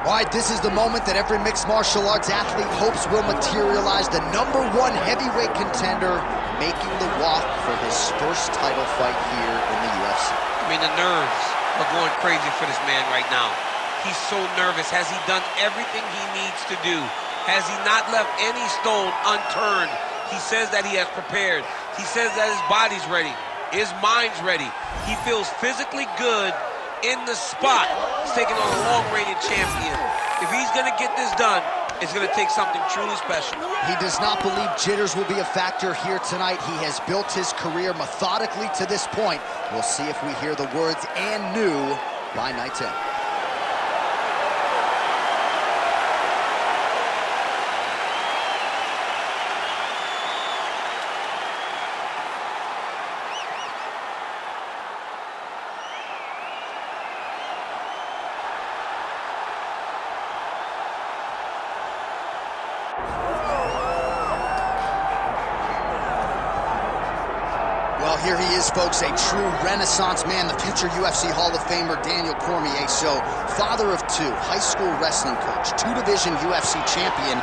All right, this is the moment that every mixed martial arts athlete hopes will materialize. The #1 heavyweight contender making the walk for his first title fight here in the UFC. I mean, the nerves are going crazy for this man right now. He's so nervous. Has he done everything he needs to do? Has he not left any stone unturned? He says that he has prepared. He says that his body's ready. His mind's ready. He feels physically good in the spot. He's taking on a long-reigning champion. If he's going to get this done, it's going to take something truly special. He does not believe jitters will be a factor here tonight. He has built his career methodically to this point. We'll see if we hear the words "and new" by night's end. Well, here he is, folks, a true renaissance man, the future UFC Hall of Famer, Daniel Cormier. So, father of two, high school wrestling coach, two-division UFC champion.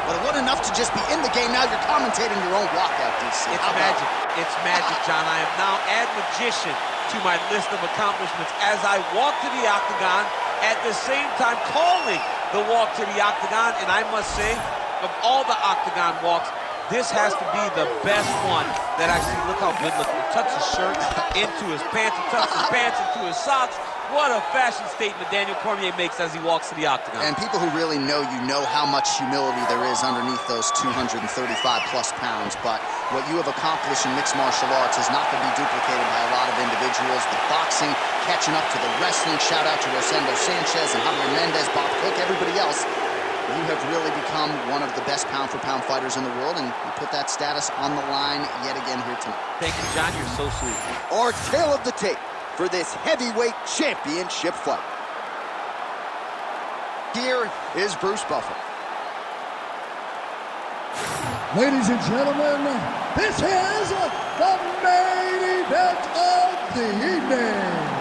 But it wasn't enough to just be in the game. Now you're commentating your own walkout, DC. It's magic. It's magic, John. I have now added magician to my list of accomplishments as I walk to the octagon, at the same time calling the walk to the octagon. And I must say, of all the octagon walks, this has to be the best one that I've seen. Look how good looking. He tucks his shirt into his pants. He tucks his pants into his socks. What a fashion statement Daniel Cormier makes as he walks to the octagon. And people who really know you know how much humility there is underneath those 235-plus pounds. But what you have accomplished in mixed martial arts is not going to be duplicated by a lot of individuals. The boxing catching up to the wrestling. Shout out to Rosendo Sanchez and Javier Mendez, Bob Cook, everybody else. You have really become one of the best pound-for-pound fighters in the world, and you put that status on the line yet again here tonight. Thank you, John. You're so sweet. Our tale of the tape for this heavyweight championship fight. Here is Bruce Buffer. Ladies and gentlemen, this is the main event of the evening.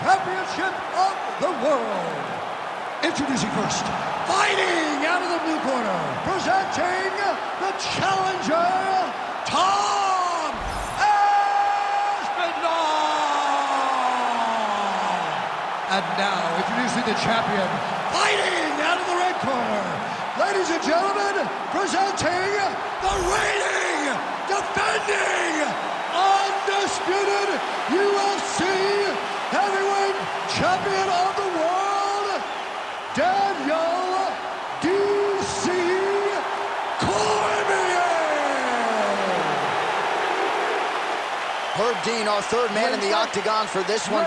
Championship of the world. Introducing first, fighting out of the blue corner, presenting the challenger, Tom Aspinall. And now, introducing the champion, fighting out of the red corner, ladies and gentlemen, presenting the reigning, defending, undisputed UFC heavyweight champion of the world, Daniel D.C. Cormier. Herb Dean, our third man in the octagon for this one.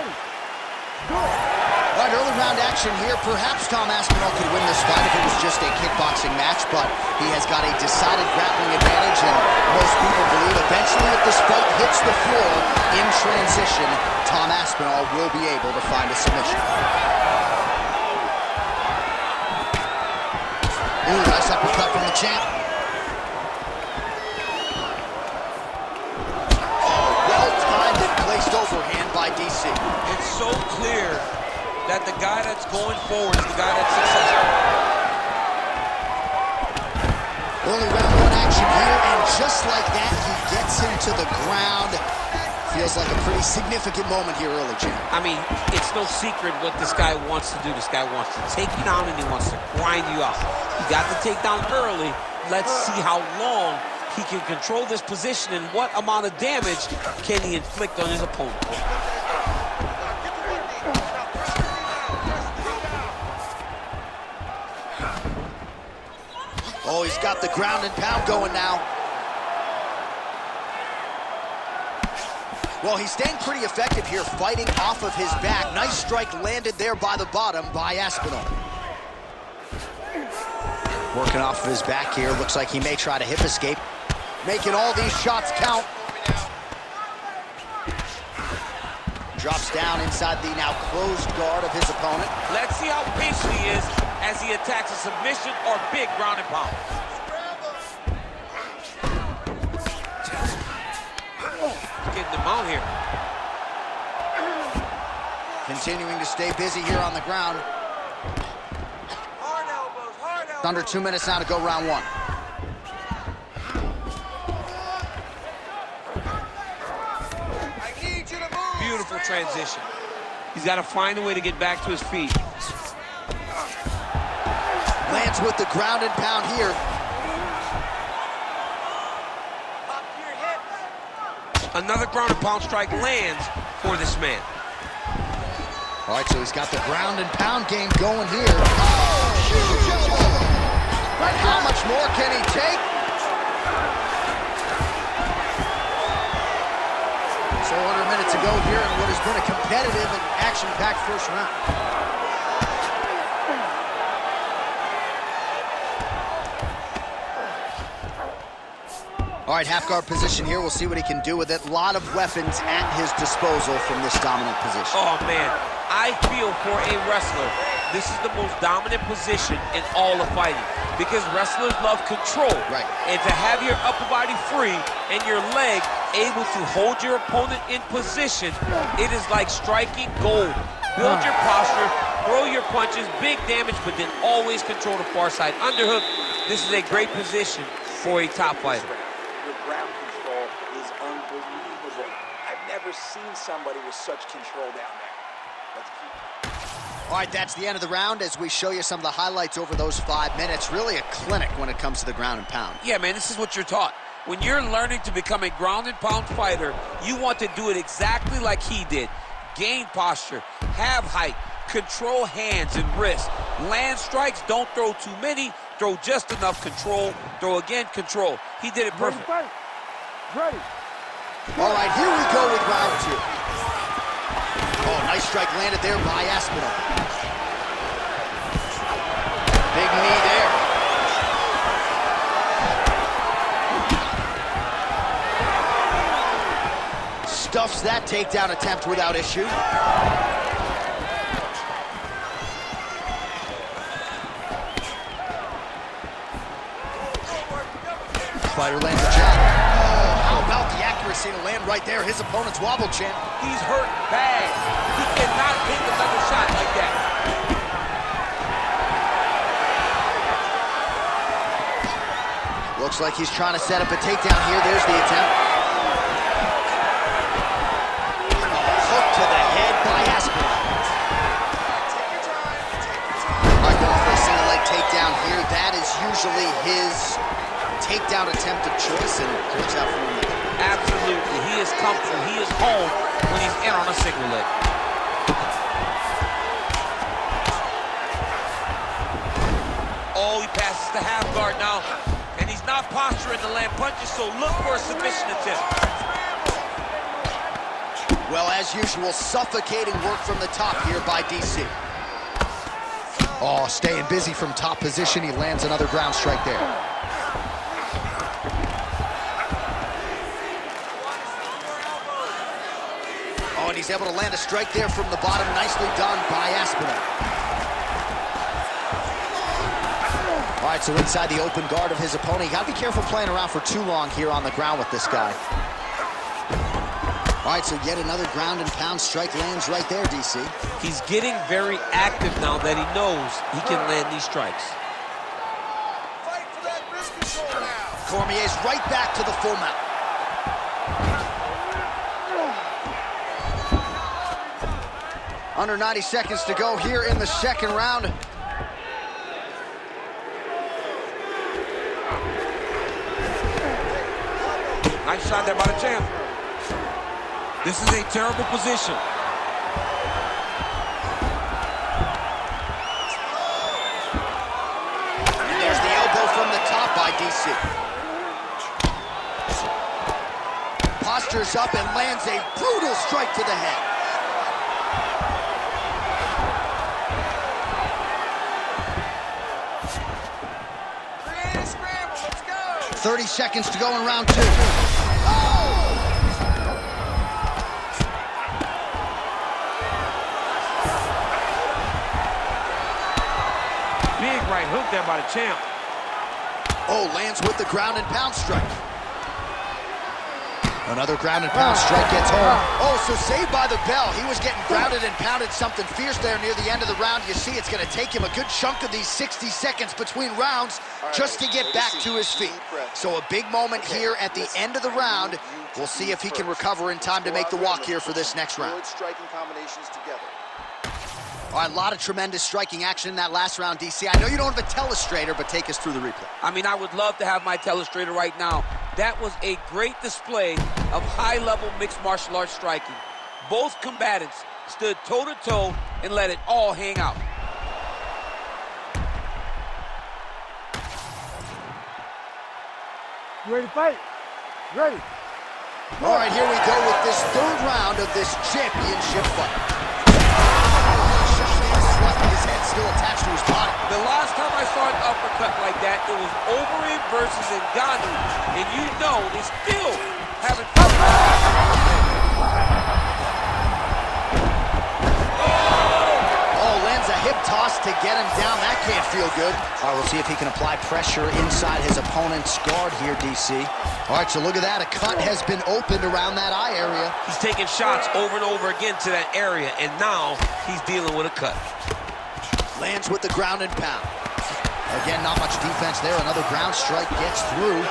All right, early round action here. Perhaps Tom Aspinall could win this fight if it was just a kickboxing match, but he has got a decided grappling advantage, and most people believe eventually if this fight hits the floor in transition, Tom Aspinall will be able to find a submission. Ooh, nice uppercut from the champ. Oh, well-timed and placed overhand by DC. It's so clear that the guy that's going forward is the guy that's successful. Early round one action here, and just like that, he gets him to the ground. Feels like a pretty significant moment here early, Jim. I mean, it's no secret what this guy wants to do. This guy wants to take you down and he wants to grind you out. He got the takedown early. Let's see how long he can control this position and what amount of damage can he inflict on his opponent. Oh, he's got the ground and pound going now. Well, he's staying pretty effective here, fighting off of his back. Nice strike landed there by the bottom by Aspinall. Working off of his back here. Looks like he may try to hip escape. Making all these shots count. Drops down inside the now closed guard of his opponent. Let's see how patient he is as he attacks a submission or big ground and pound. He's getting them out here. Continuing to stay busy here on the ground. Hard elbows, hard elbows. Under 2 minutes now to go round one. I need you to move. Beautiful transition. He's got to find a way to get back to his feet. Lands with the ground and pound here. Pop to your hips. Another ground and pound strike lands for this man. All right, so he's got the ground and pound game going here. Oh, huge elbow. But how much more can he take? So under a minute to go here in what has been a competitive and action-packed first round. All right, half guard position here. We'll see what he can do with it. A lot of weapons at his disposal from this dominant position. Oh, man. I feel for a wrestler, this is the most dominant position in all of fighting because wrestlers love control. Right. And to have your upper body free and your leg able to hold your opponent in position, it is like striking gold. Build your posture, throw your punches, big damage, but then always control the far side underhook. This is a great position for a top fighter. Your ground control is unbelievable. I've never seen somebody with such control down there. Let's keep. All right, that's the end of the round as we show you some of the highlights over those 5 minutes. Really a clinic when it comes to the ground and pound. Yeah, man, this is what you're taught. When you're learning to become a ground and pound fighter, you want to do it exactly like he did. Gain posture, have height, control hands and wrists. Land strikes, don't throw too many, throw just enough, control, throw again, control. He did it perfect. Ready. All right, here we go with round two. Oh, nice strike landed there by Aspinall. Big knee there. Stuffs that takedown attempt without issue. Fighter lands a jab. Oh, how about the accuracy to land right there? His opponent's wobble chin. He's hurt bad. He cannot take another shot like that. Looks like he's trying to set up a takedown here. There's the attempt. Hook to the head by Aspinall. Take your time, take your time. All right, going for a single leg takedown here. That is usually his takedown attempt of choice, and it works out for him. Absolutely. He is comfortable. He is home when he's in on a single leg. Oh, he passes the half guard now. And he's not posturing to land punches, so look for a submission attempt. Well, as usual, suffocating work from the top here by DC. Oh, staying busy from top position. He lands another ground strike there. Oh, and he's able to land a strike there from the bottom. Nicely done by Aspinall. All right, so inside the open guard of his opponent. You got to be careful playing around for too long here on the ground with this guy. All right, so yet another ground and pound strike lands right there, DC. He's getting very active now that he knows he can land these strikes. Fight for that wrist control now. Cormier's right back to the full mount. Under 90 seconds to go here in the second round. Nice shot there by the champ. This is a terrible position. And there's the elbow from the top by DC. Postures up and lands a brutal strike to the head. Create a scramble, let's go. 30 seconds to go in round two. Big right hook there by the champ. Oh, lands with the ground and pound strike. Another ground and pound strike gets home. Oh, so saved by the bell. He was getting grounded and pounded something fierce there near the end of the round. You see, it's going to take him a good chunk of these 60 seconds between rounds just to get back to his feet. So a big moment here at the end of the round. We'll see if he can recover in time to make the walk here for this next round. Striking combinations together. All right, a lot of tremendous striking action in that last round, DC. I know you don't have a telestrator, but take us through the replay. I mean, I would love to have my telestrator right now. That was a great display of high-level mixed martial arts striking. Both combatants stood toe-to-toe and let it all hang out. You ready to fight? Ready. All right, here we go with this third round of this championship fight. His head still attached to his body. The last time I saw an uppercut like that, it was Overeem versus Ngannou, and you know they still haven't fought. Oh, lands a hip toss to get him down. That can't feel good. All right, we'll see if he can apply pressure inside his opponent's guard here, DC. All right, so look at that. A cut has been opened around that eye area. He's taking shots over and over again to that area, and now he's dealing with a cut. Lands with the ground and pound. Again, not much defense there. Another ground strike gets through.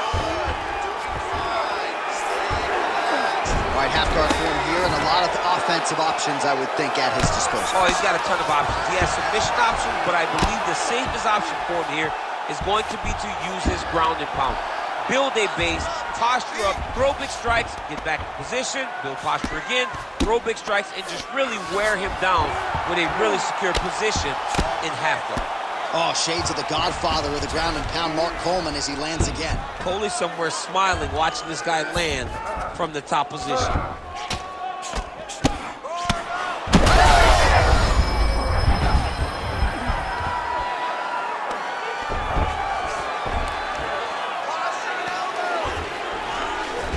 All right, half guard form here, and a lot of offensive options, I would think, at his disposal. Oh, he's got a ton of options. He has submission options, but I believe the safest option for him here is going to be to use his ground and pound. Build a base, posture up, throw big strikes, get back in position, build posture again, throw big strikes, and just really wear him down with a really secure position in half guard. Oh, shades of the godfather of the ground and pound, Mark Coleman, as he lands again. Coley somewhere smiling, watching this guy land from the top position.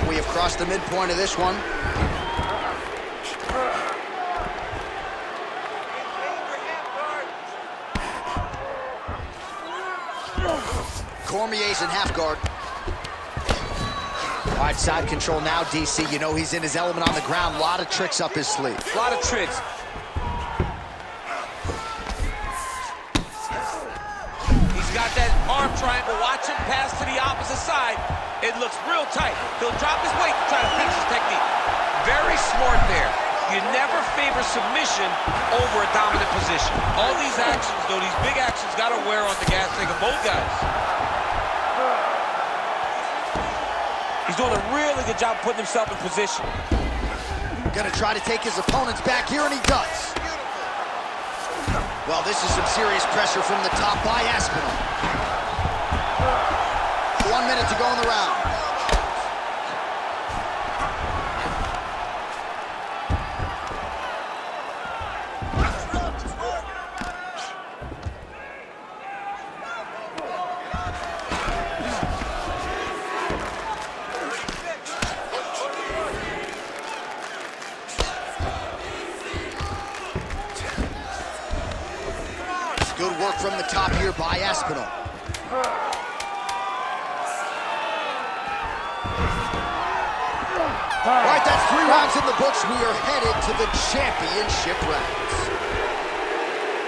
We have crossed the midpoint of this one. Cormier's in half guard. All right, side control now, DC. You know he's in his element on the ground. A lot of tricks up his sleeve. A lot of tricks. He's got that arm triangle. Watch him pass to the opposite side. It looks real tight. He'll drop his weight to try to finish his technique. Very smart there. You never favor submission over a dominant position. All these actions, though, these big actions, got to wear on the gas tank of both guys. He's doing a really good job putting himself in position. Gonna try to take his opponents back here, and he does. Well, this is some serious pressure from the top by Aspinall. 1 minute to go in the round. Good work from the top here by Aspinall. All right, that's 3 rounds in the books. We are headed to the championship rounds.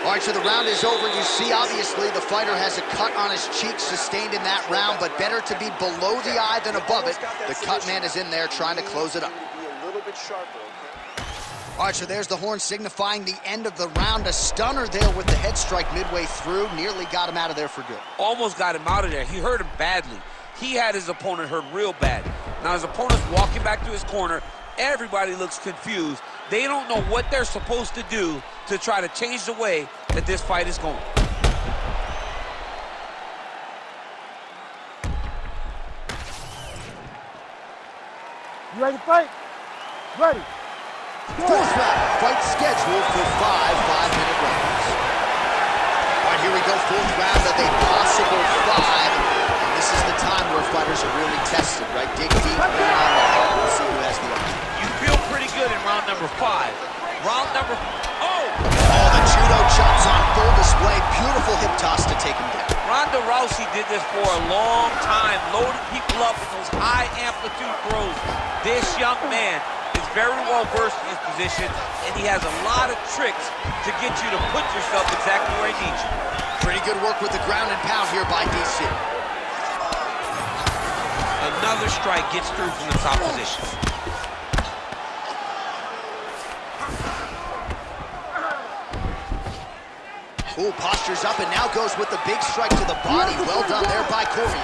All right, so the round is over. You see, obviously, the fighter has a cut on his cheek sustained in that round, but better to be below the eye than above it. The cut man is in there trying to close it up. All right, so there's the horn signifying the end of the round. A stunner there with the head strike midway through. Nearly got him out of there for good. Almost got him out of there. He hurt him badly. He had his opponent hurt real bad. Now his opponent's walking back to his corner. Everybody looks confused. They don't know what they're supposed to do to try to change the way that this fight is going. You ready to fight? Ready. Fourth round, fight scheduled for 5 5-minute rounds. All right, here we go, fourth round of a possible 5. And this is the time where fighters are really tested, right? Dig deep, on the heart, we'll see who has the upper. You feel pretty good in round number 5. Round number... Oh, the judo chops on full display. Beautiful hip toss to take him down. Rousey did this for a long time, loading people up with those high amplitude throws. This young man is very well versed in his position, and he has a lot of tricks to get you to put yourself exactly where he needs you. Pretty good work with the ground and pound here by DC. Another strike gets through from the top position. Ooh, postures up and now goes with the big strike to the body. Well done there by Cormier.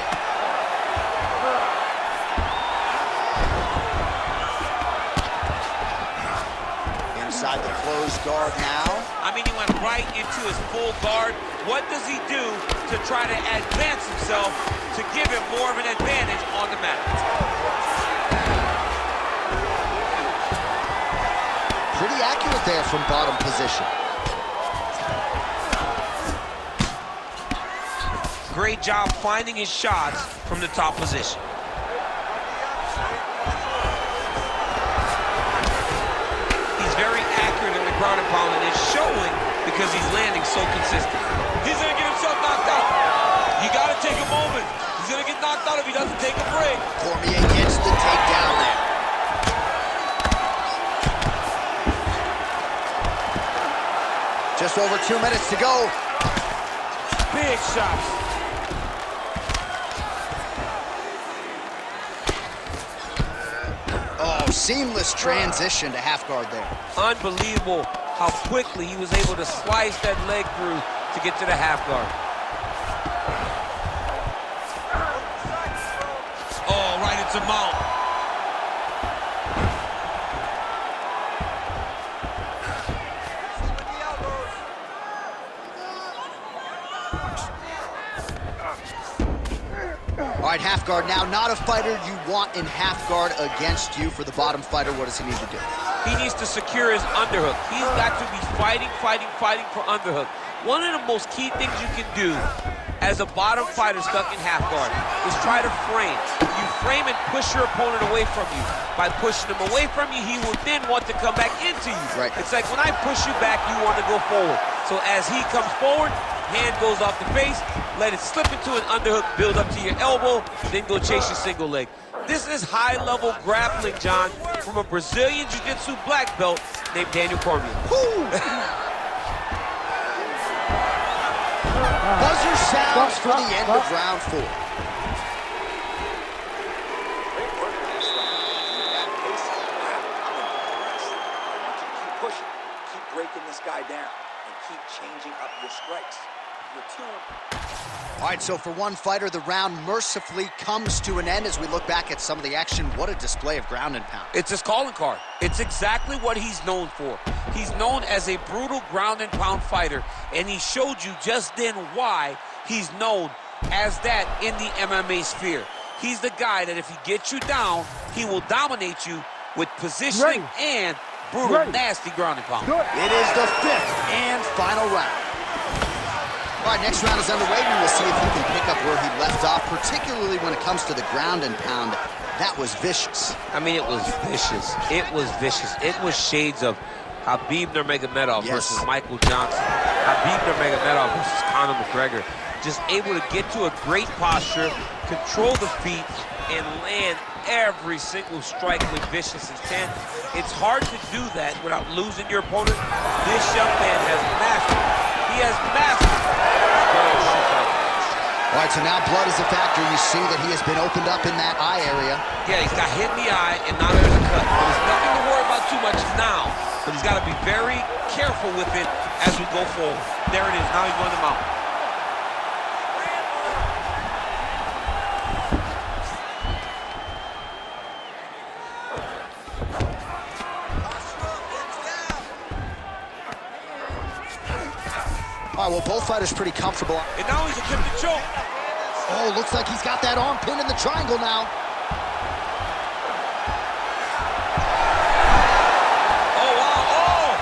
Inside the closed guard now. I mean, he went right into his full guard. What does he do to try to advance himself to give him more of an advantage on the mat? Pretty accurate there from bottom position. Great job finding his shots from the top position. He's very accurate in the ground and pound, and it's showing because he's landing so consistent. He's gonna get himself knocked out. You gotta take a moment. He's gonna get knocked out if he doesn't take a break. Cormier gets the takedown there. Just over 2 minutes to go. Big shots. Seamless transition to half guard there. Unbelievable how quickly he was able to slice that leg through to get to the half guard. Oh, right into mount. All right, half guard now. Not a fighter you want in half guard against you. For the bottom fighter, what does he need to do? He needs to secure his underhook. He's got to be fighting for underhook. One of the most key things you can do as a bottom fighter stuck in half guard is try to frame. You frame and push your opponent away from you. By pushing him away from you, he will then want to come back into you. Right. It's like when I push you back, you want to go forward. So as he comes forward, hand goes off the face, let it slip into an underhook, build up to your elbow, then go chase your single leg. This is high-level grappling, John, from a Brazilian Jiu-Jitsu black belt named Daniel Cormier. Buzzer sounds for the end of round 4. Keep pushing, keep breaking this guy down, and keep changing up your strikes. All right, so for one fighter, the round mercifully comes to an end as we look back at some of the action. What a display of ground and pound. It's his calling card. It's exactly what he's known for. He's known as a brutal ground and pound fighter, and he showed you just then why he's known as that in the MMA sphere. He's the guy that if he gets you down, he will dominate you with positioning and brutal, nasty ground and pound. It is the 5th and final round. All right, next round is underway, and we'll see if he can pick up where he left off, particularly when it comes to the ground and pound. That was vicious. I mean, it was vicious. It was vicious. It was shades of Khabib Nurmagomedov versus Michael Johnson. Khabib Nurmagomedov versus Conor McGregor. Just able to get to a great posture, control the feet, and land every single strike with vicious intent. It's hard to do that without losing your opponent. This young man has mastered. He has mastered. All right, so now blood is a factor. You see that he has been opened up in that eye area. Yeah, he's got hit in the eye, and now there's a cut. But there's nothing to worry about too much now. But he's got to be very careful with it as we go forward. There it is. Now he's going to mount. All right, well, both fighters pretty comfortable. And now he's attempting to choke. Oh, looks like he's got that arm pinned in the triangle now. Oh, wow.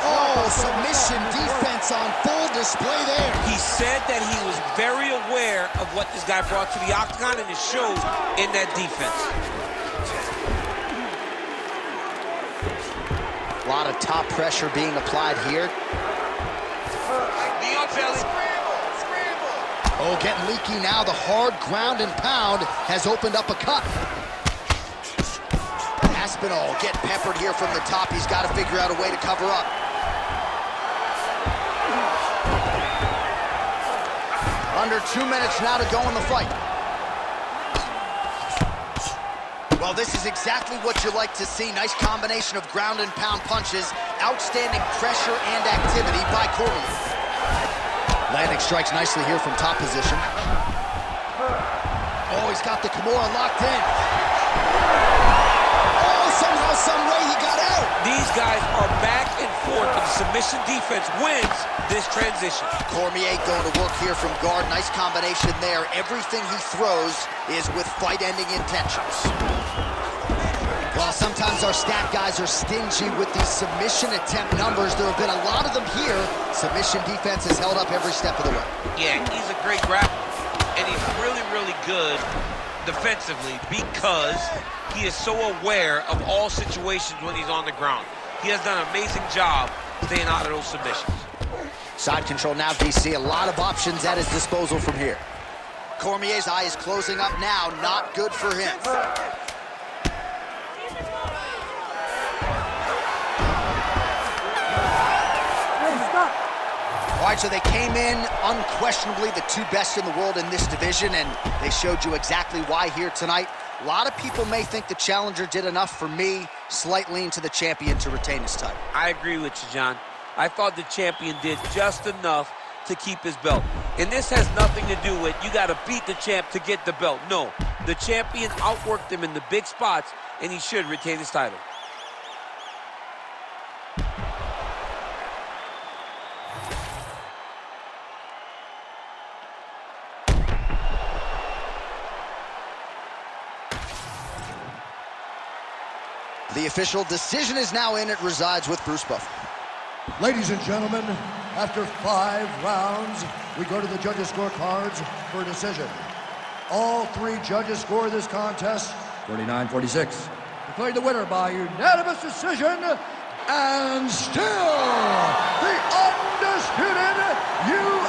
Oh, submission defense on full display there. He said that he was very aware of what this guy brought to the octagon, and it showed in that defense. A lot of top pressure being applied here. Knee on belly. Scramble! Oh, getting leaky now. The hard ground and pound has opened up a cut. Aspinall getting peppered here from the top. He's got to figure out a way to cover up. Under 2 minutes now to go in the fight. Well, this is exactly what you like to see. Nice combination of ground and pound punches. Outstanding pressure and activity by Cormier. Landing strikes nicely here from top position. Oh, he's got the Kimura locked in. Oh, somehow, some way he got out. These guys are back and forth, and the submission defense wins this transition. Cormier going to work here from guard. Nice combination there. Everything he throws is with fight-ending intentions. Well, sometimes our stat guys are stingy with these submission attempt numbers. There have been a lot of them here. Submission defense has held up every step of the way. Yeah, he's a great grappler, and he's really, really good defensively because he is so aware of all situations when he's on the ground. He has done an amazing job staying out of those submissions. Side control now, DC. A lot of options at his disposal from here. Cormier's eye is closing up now. Not good for him. All right, so they came in unquestionably the two best in the world in this division, and they showed you exactly why here tonight. A lot of people may think the challenger did enough. For me, slight lean to the champion to retain his title. I agree with you, John. I thought the champion did just enough to keep his belt. And this has nothing to do with you got to beat the champ to get the belt. No, the champion outworked him in the big spots, and he should retain his title. The official decision is now in. It resides with Bruce Buffer. Ladies and gentlemen, after 5 rounds, we go to the judges' scorecards for a decision. All 3 judges score this contest 49-46. Declared the winner by unanimous decision, and still the undisputed UFC